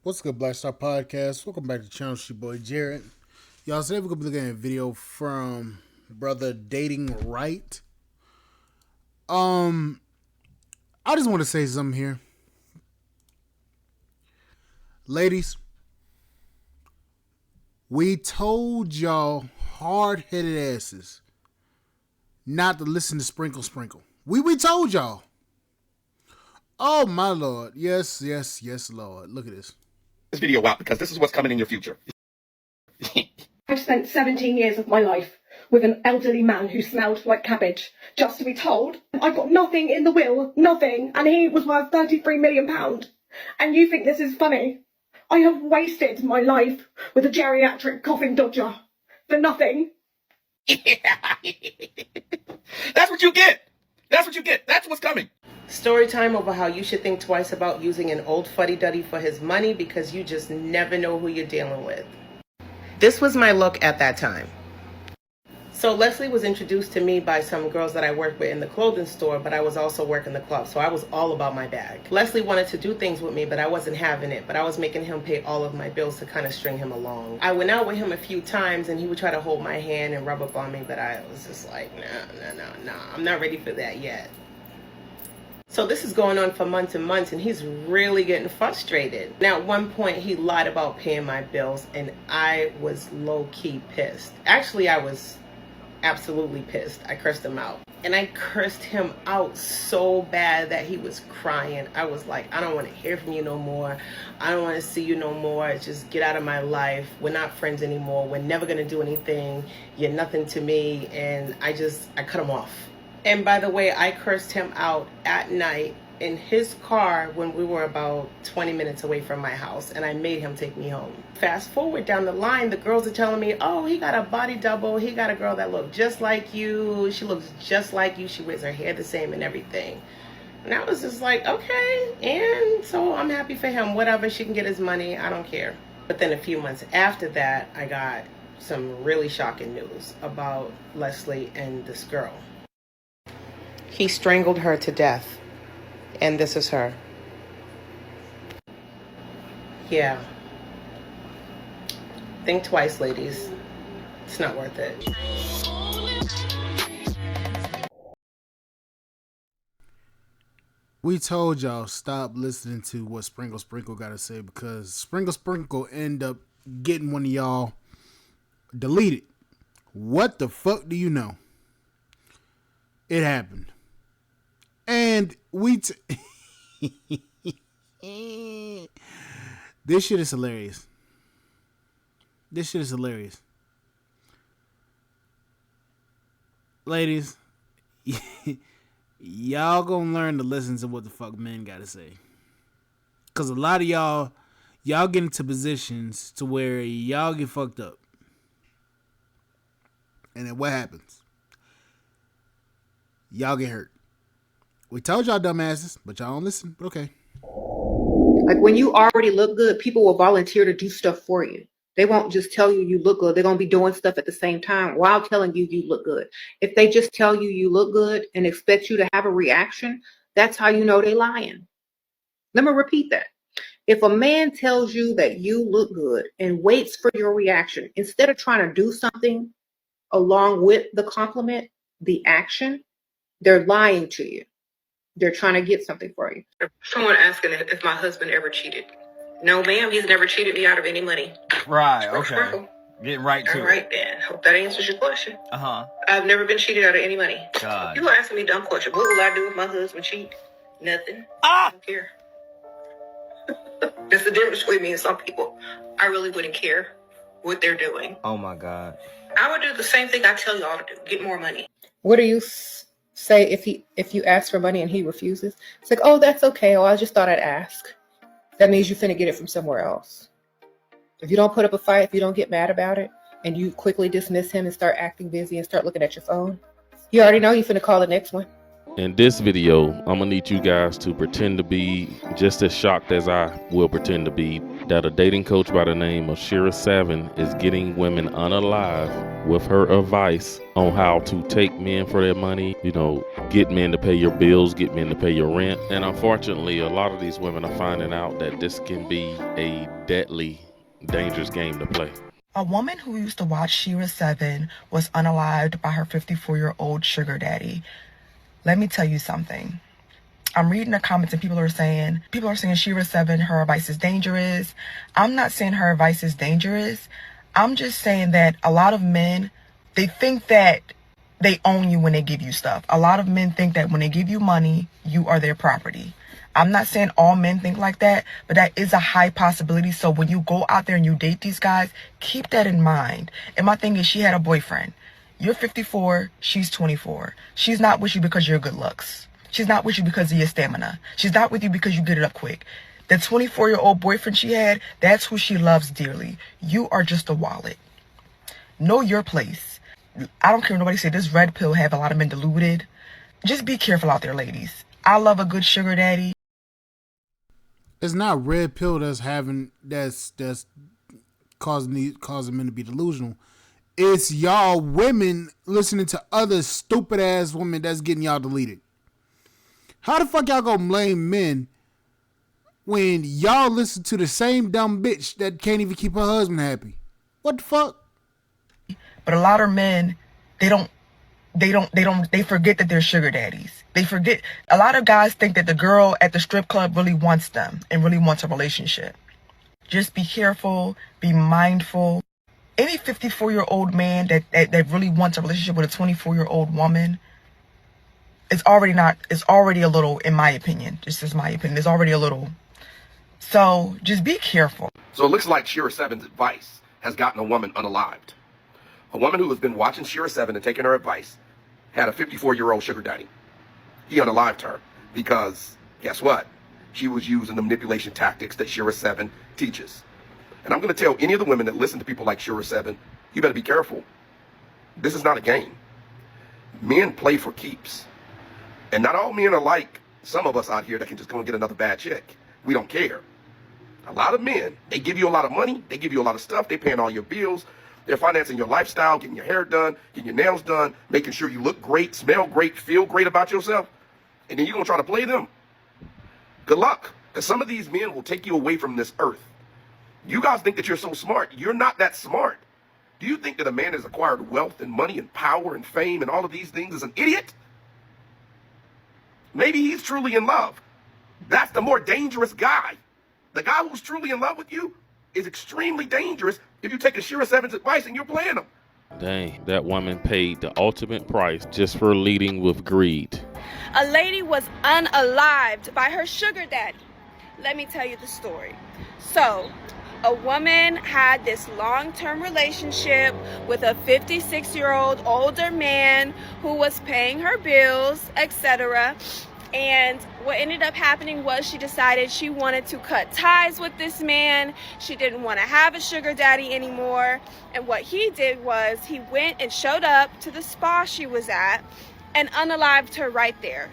What's good, Black Star Podcast? Welcome back to the channel. It's your boy Jared. Y'all, today we're gonna be looking at a video from brother Dating Right. I just want to say something here, ladies. We told y'all hard-headed asses not to listen to Sprinkle Sprinkle. We told y'all. Oh my Lord, yes, Lord. Look at this. This video out because this is what's coming in your future. I've spent 17 years of my life with an elderly man who smelled like cabbage, just to be told I've got nothing in the will, nothing, and he was worth £33 million. And you think this is funny? I have wasted my life with a geriatric coffin dodger for nothing. That's what you get. That's what you get. That's what's coming. Story time over how you should think twice about using an old fuddy-duddy for his money because you just never know who you're dealing with. This was my look at that time. So Leslie was introduced to me by some girls that I worked with in the clothing store, but I was also working the club, so I was all about my bag. Leslie wanted to do things with me, but I wasn't having it, but I was making him pay all of my bills to kind of string him along. I went out with him a few times, and he would try to hold my hand and rub up on me, but I was just like, no, I'm not ready for that yet. So this is going on for months and months, and he's really getting frustrated. Now, at one point, he lied about paying my bills, and I was low-key pissed. Actually, I was absolutely pissed. I cursed him out. And I cursed him out so bad that he was crying. I was like, I don't want to hear from you no more. I don't want to see you no more. Just get out of my life. We're not friends anymore. We're never going to do anything. You're nothing to me. And I cut him off. And by the way, I cursed him out at night in his car when we were about 20 minutes away from my house, and I made him take me home. Fast forward down the line, the girls are telling me, oh, he got a body double. He got a girl that looked just like you. She looks just like you. She wears her hair the same and everything. And I was just like, okay. And so I'm happy for him. Whatever, she can get his money. I don't care. But then a few months after that, I got some really shocking news about Leslie and this girl. He strangled her to death, and this is her. Yeah. Think twice, ladies. It's not worth it. We told y'all stop listening to what Sprinkle Sprinkle got to say, because Sprinkle Sprinkle end up getting one of y'all deleted. What the fuck do you know? It happened. And this shit is hilarious. Ladies, y'all gonna learn to listen to what the fuck men gotta say. Cause a lot of y'all get into positions to where y'all get fucked up. And then what happens? Y'all get hurt. We told y'all dumbasses, but y'all don't listen. But okay. Like when you already look good, people will volunteer to do stuff for you. They won't just tell you you look good. They're going to be doing stuff at the same time while telling you you look good. If they just tell you you look good and expect you to have a reaction, that's how you know they're lying. Let me repeat that. If a man tells you that you look good and waits for your reaction, instead of trying to do something along with the compliment, the action, they're lying to you. They're trying to get something for you. Someone asking if my husband ever cheated. No, ma'am, he's never cheated me out of any money. Right, okay. Getting right to it. All right, then. Hope that answers your question. Uh-huh. I've never been cheated out of any money. God. You asking me dumb questions. What will I do if my husband cheat? Nothing. Ah! I don't care. That's the difference between me and some people. I really wouldn't care what they're doing. Oh, my God. I would do the same thing I tell y'all to do. Get more money. What do you say if you ask for money and he refuses? It's like, oh, that's okay. Oh, I just thought I'd ask. That means you finna get it from somewhere else. If you don't put up a fight, if you don't get mad about it, and you quickly dismiss him and start acting busy and start looking at your phone, you already know you finna call the next one. In this video, I'm gonna need you guys to pretend to be just as shocked as I will pretend to be. that a dating coach by the name of Shera is getting women unalive with her advice on how to take men for their money, get men to pay your bills, get men to pay your rent. And unfortunately, a lot of these women are finding out that this can be a deadly, dangerous game to play. A woman who used to watch Shera 7 was unalived by her 54-year-old sugar daddy. Let me tell you something. I'm reading the comments and people are saying Shera 7, her advice is dangerous. I'm not saying her advice is dangerous. I'm just saying that a lot of men, they think that they own you when they give you stuff. A lot of men think that when they give you money, you are their property. I'm not saying all men think like that, but that is a high possibility. So when you go out there and you date these guys, keep that in mind. And my thing is, she had a boyfriend. You're 54, she's 24. She's not with you because of your good looks. She's not with you because of your stamina. She's not with you because you get it up quick. The 24-year-old boyfriend she had, that's who she loves dearly. You are just a wallet. Know your place. I don't care what nobody say this red pill have a lot of men deluded. Just be careful out there, ladies. I love a good sugar daddy. It's not red pill that's causing men to be delusional. It's y'all women listening to other stupid ass women that's getting y'all deleted. How the fuck y'all gonna blame men when y'all listen to the same dumb bitch that can't even keep her husband happy? What the fuck? But a lot of men, they forget that they're sugar daddies. They forget. A lot of guys think that the girl at the strip club really wants them and really wants a relationship. Just be careful, be mindful. Any 54-year-old man that really wants a relationship with a 24-year-old woman, it's already a little, in my opinion, just as my opinion, it's already a little. So just be careful. So it looks like Shera 7's advice has gotten a woman unalived. A woman who has been watching Shera 7 and taking her advice had a 54-year-old sugar daddy. He unalived her because, guess what? She was using the manipulation tactics that Shera 7 teaches. And I'm going to tell any of the women that listen to people like Shera 7, you better be careful. This is not a game. Men play for keeps. And not all men are like some of us out here that can just go and get another bad chick. We don't care. A lot of men, they give you a lot of money. They give you a lot of stuff. They're paying all your bills. They're financing your lifestyle, getting your hair done, getting your nails done, making sure you look great, smell great, feel great about yourself. And then you're going to try to play them. Good luck. Because some of these men will take you away from this earth. You guys think that you're so smart. You're not that smart. Do you think that a man has acquired wealth and money and power and fame and all of these things is an idiot? Maybe he's truly in love. That's the more dangerous guy. The guy who's truly in love with you is extremely dangerous if you take a Shera 7's advice and you're playing him. Dang, that woman paid the ultimate price just for leading with greed. A lady was unalived by her sugar daddy. Let me tell you the story. So, a woman had this long-term relationship with a 56-year-old older man who was paying her bills, etc. And what ended up happening was she decided she wanted to cut ties with this man. She didn't want to have a sugar daddy anymore. And what he did was he went and showed up to the spa she was at and unalived her right there.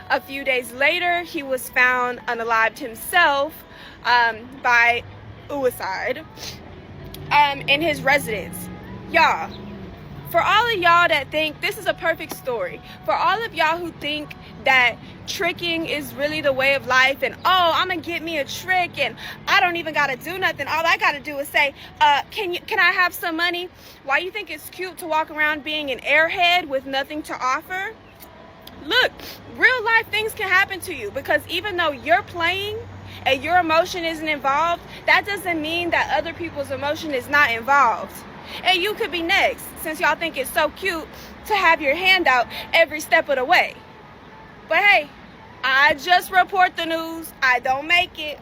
A few days later, he was found unalived himself by suicide in his residence. Y'all, for all of y'all that think this is a perfect story, for all of y'all who think that tricking is really the way of life and I'm gonna get me a trick and I don't even gotta do nothing, all I gotta do is say can I have some money? Why you think it's cute to walk around being an airhead with nothing to offer? Look, real life things can happen to you, because even though you're playing and your emotion isn't involved, that doesn't mean that other people's emotion is not involved. And you could be next, since y'all think it's so cute to have your hand out every step of the way. But hey, I just report the news. I don't make it.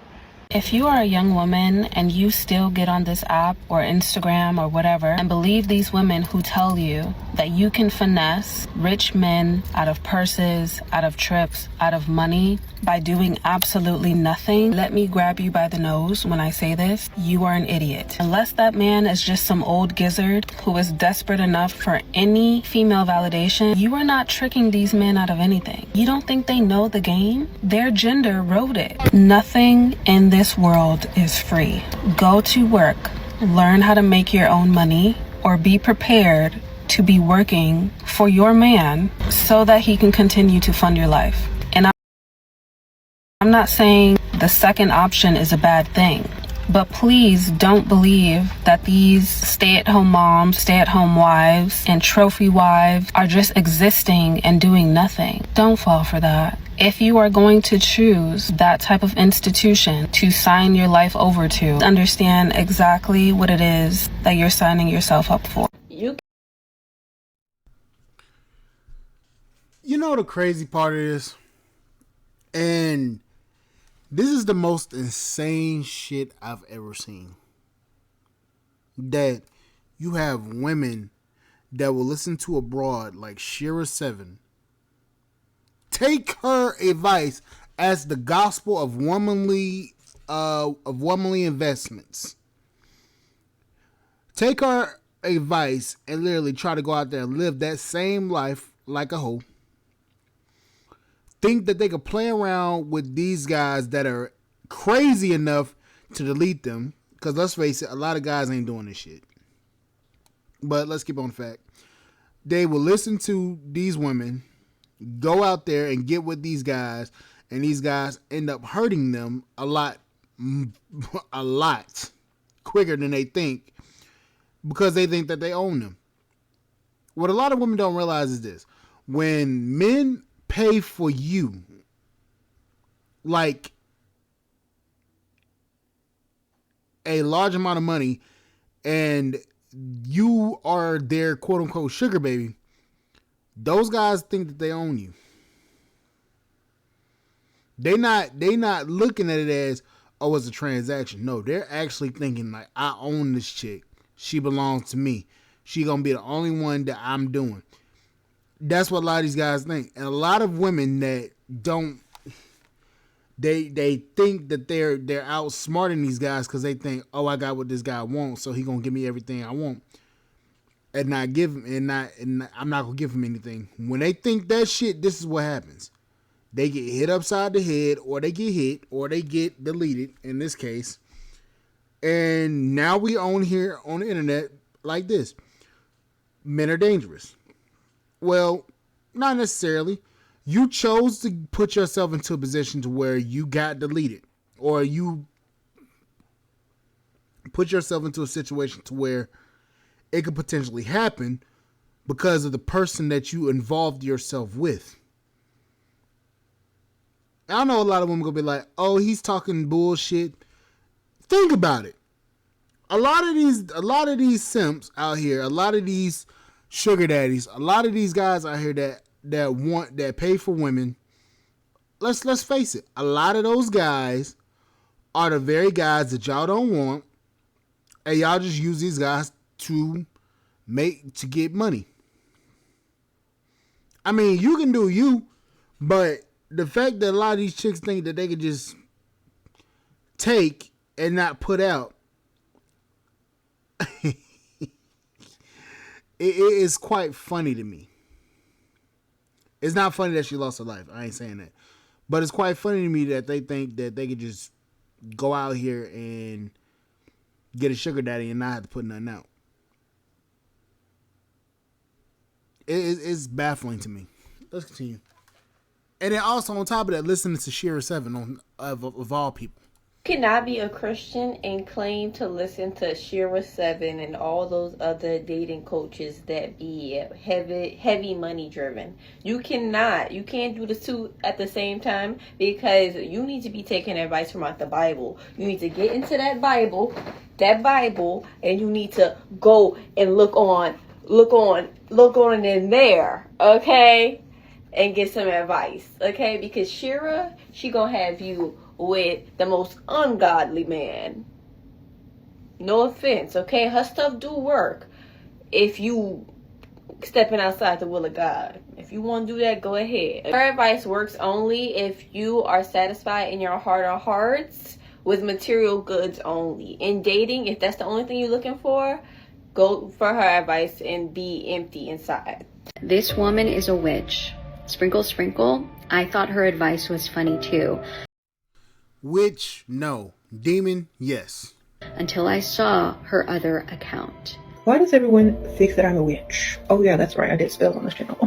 If you are a young woman and you still get on this app or Instagram or whatever and believe these women who tell you that you can finesse rich men out of purses, out of trips, out of money by doing absolutely nothing, let me grab you by the nose when I say this. You are an idiot. Unless that man is just some old gizzard who is desperate enough for any female validation, you are not tricking these men out of anything. You don't think they know the game? Their gender wrote it. Nothing in this this world is free. Go to work, learn how to make your own money, or be prepared to be working for your man so that he can continue to fund your life. And I'm not saying the second option is a bad thing, but please don't believe that these stay-at-home moms, stay-at-home wives, and trophy wives are just existing and doing nothing. Don't fall for that. If you are going to choose that type of institution to sign your life over to, understand exactly what it is that you're signing yourself up for. You know the crazy part is, and this is the most insane shit I've ever seen, that you have women that will listen to a broad like Shera 7, take her advice as the gospel of womanly investments. Take her advice and literally try to go out there and live that same life like a hoe. Think that they could play around with these guys that are crazy enough to delete them. Because let's face it, a lot of guys ain't doing this shit. But let's keep on the fact. They will listen to these women, go out there and get with these guys, and these guys end up hurting them a lot quicker than they think, because they think that they own them. What a lot of women don't realize is this: when men pay for you, like a large amount of money, and you are their quote unquote sugar baby, those guys think that they own you. They not looking at it as, oh, it's a transaction. No, they're actually thinking like, I own this chick. She belongs to me. She gonna be the only one that I'm doing. That's what a lot of these guys think. And a lot of women that don't, they think that they're outsmarting these guys because they think, oh, I got what this guy wants, so he gonna give me everything I want, and not give him, and I'm not gonna give him anything. When they think that shit, this is what happens: they get hit upside the head, or they get hit, or they get deleted. In this case, and now we on here on the internet like this. Men are dangerous. Well, not necessarily. You chose to put yourself into a position to where you got deleted, or you put yourself into a situation to where it could potentially happen because of the person that you involved yourself with. I know a lot of women gonna be like, oh, he's talking bullshit. Think about it. A lot of these simps out here, a lot of these sugar daddies, a lot of these guys out here that pay for women. Let's face it, a lot of those guys are the very guys that y'all don't want, and y'all just use these guys to get money. I mean, you can do you, but the fact that a lot of these chicks think that they could just take and not put out, it is quite funny to me. It's not funny that she lost her life. I ain't saying that. But it's quite funny to me that they think that they could just go out here and get a sugar daddy and not have to put nothing out. It's baffling to me. Let's continue. And then also on top of that, listening to Shera 7 of all people. You cannot be a Christian and claim to listen to Shera 7 and all those other dating coaches that be heavy money driven. You cannot. You can't do the two at the same time, because you need to be taking advice from out the Bible. You need to get into that Bible, and you need to go and look on in there, okay? And get some advice, okay? Because Shera, she gonna have you with the most ungodly man. No offense, okay? Her stuff do work if you stepping outside the will of God. If you want to do that, go ahead. Her advice works only if you are satisfied in your heart of hearts with material goods only. In dating, if that's the only thing you're looking for, go for her advice and be empty inside. This woman is a witch. Sprinkle, sprinkle. I thought her advice was funny too. Which, no, Demon, yes. until I saw her other account. Why does everyone think that I'm a witch? Oh yeah, that's right. I did spells on this channel.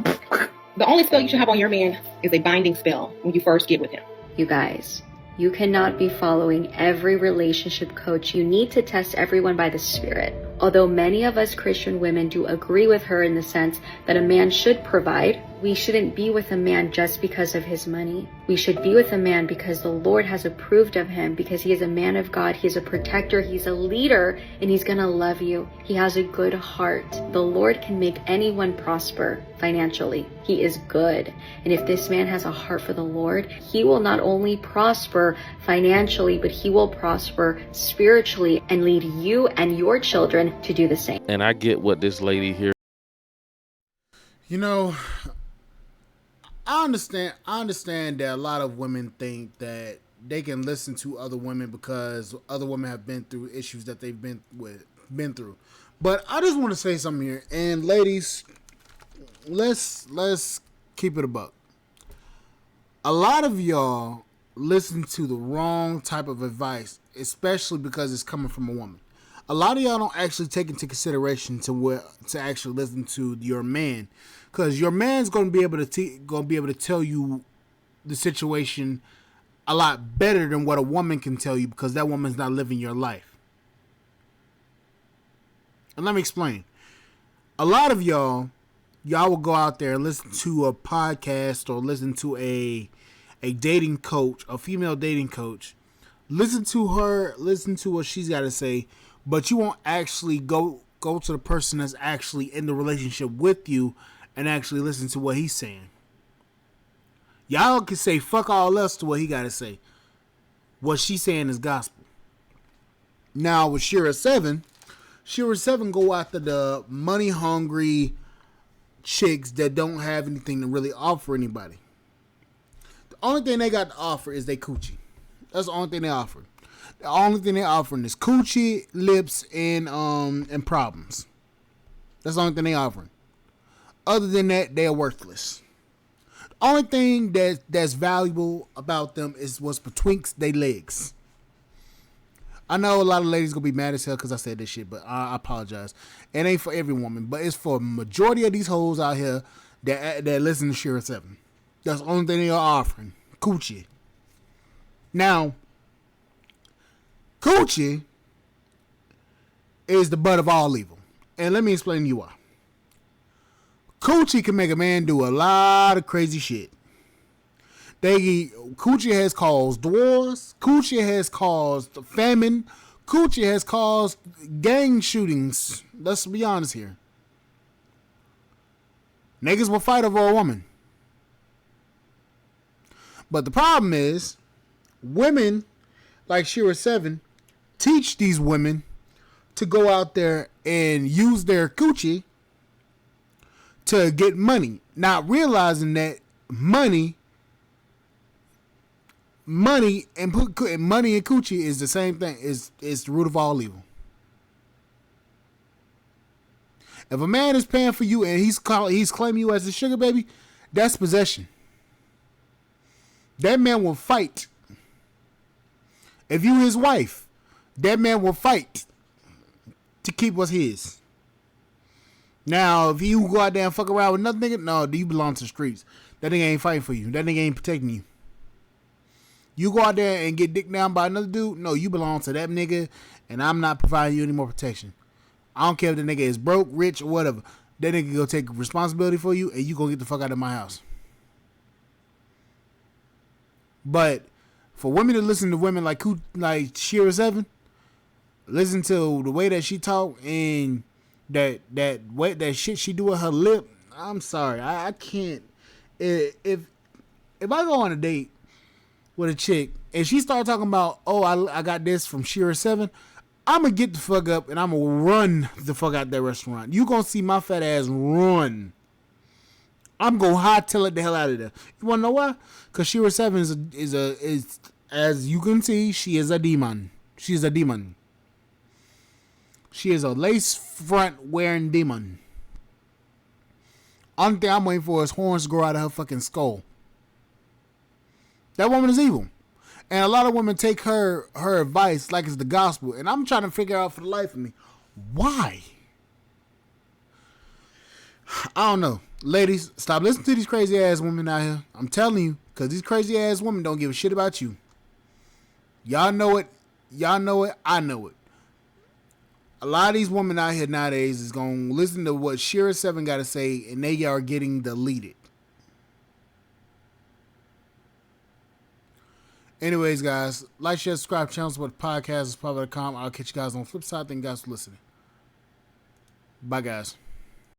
The only spell you should have on your man is a binding spell when you first get with him. You guys, you cannot be following every relationship coach. You need to test everyone by the Spirit. Although many of us Christian women do agree with her in the sense that a man should provide, we shouldn't be with a man just because of his money. We should be with a man because the Lord has approved of him, because he is a man of God, he's a protector, he's a leader, and he's gonna love you. He has a good heart. The Lord can make anyone prosper financially. He is good. And if this man has a heart for the Lord, he will not only prosper financially, but he will prosper spiritually and lead you and your children to do the same. And I get what this lady here. You know, I understand that a lot of women think that they can listen to other women because other women have been through issues that they've been through. But I just want to say something here. And ladies, let's keep it a buck. A lot of y'all listen to the wrong type of advice, especially because it's coming from a woman. A lot of y'all don't actually take into consideration to actually listen to your man, because your man's going to be able to tell you the situation a lot better than what a woman can tell you, because that woman's not living your life. And let me explain. A lot of y'all will go out there and listen to a podcast or listen to a dating coach, a female dating coach. Listen to her, listen to what she's got to say, but you won't actually go to the person that's actually in the relationship with you and actually listen to what he's saying. Y'all can say fuck all else to what he got to say. What she's saying is gospel. Now with Shera 7 go after the money hungry chicks that don't have anything to really offer anybody. The only thing they got to offer is they coochie. That's the only thing they offer. The only thing they offering is coochie, lips, and problems. That's the only thing they offering. Other than that, they are worthless. The only thing that's valuable about them is what's betwixt their legs. I know a lot of ladies gonna be mad as hell because I said this shit, but I apologize. It ain't for every woman, but it's for a majority of these hoes out here that listen to Shera 7. That's the only thing they are offering. Coochie. Now, coochie is the butt of all evil. And let me explain to you why. Coochie can make a man do a lot of crazy shit. Coochie has caused wars. Coochie has caused famine. Coochie has caused gang shootings. Let's be honest here. Niggas will fight over a woman. But the problem is, women like Shera 7 teach these women to go out there and use their coochie to get money, not realizing that money and coochie is the same thing. Is the root of all evil. If a man is paying for you and he's claiming you as a sugar baby, that's possession. That man will fight. If you his wife, that man will fight to keep what's his. Now, if you go out there and fuck around with another nigga, no, you belong to the streets. That nigga ain't fighting for you. That nigga ain't protecting you. You go out there and get dicked down by another dude, no, you belong to that nigga, and I'm not providing you any more protection. I don't care if the nigga is broke, rich, or whatever. That nigga go take responsibility for you, and you go get the fuck out of my house. But for women to listen to women like Shera 7, listen to the way that she talk and that shit she do with her lip, I'm sorry, I can't. If I go on a date with a chick and she start talking about, oh, I got this from Shera 7, I'm gonna get the fuck up and I'm gonna run the fuck out that restaurant. You gonna see my fat ass run. I'm gonna hightail it the hell out of there. You wanna know why? Because Shera 7 is as you can see, she is a demon. She is a demon. She is a lace front wearing demon. Only thing I'm waiting for is horns to grow out of her fucking skull. That woman is evil. And a lot of women take her advice like it's the gospel. And I'm trying to figure out for the life of me, why? I don't know. Ladies, stop listening to these crazy ass women out here. I'm telling you, because these crazy ass women don't give a shit about you. Y'all know it. Y'all know it. I know it. A lot of these women out here nowadays is going to listen to what Shera 7 got to say, and they are getting deleted. Anyways, guys, like, share, subscribe, channel, support the podcast, is part of the com. I'll catch you guys on the flip side. Thank you guys for listening. Bye, guys.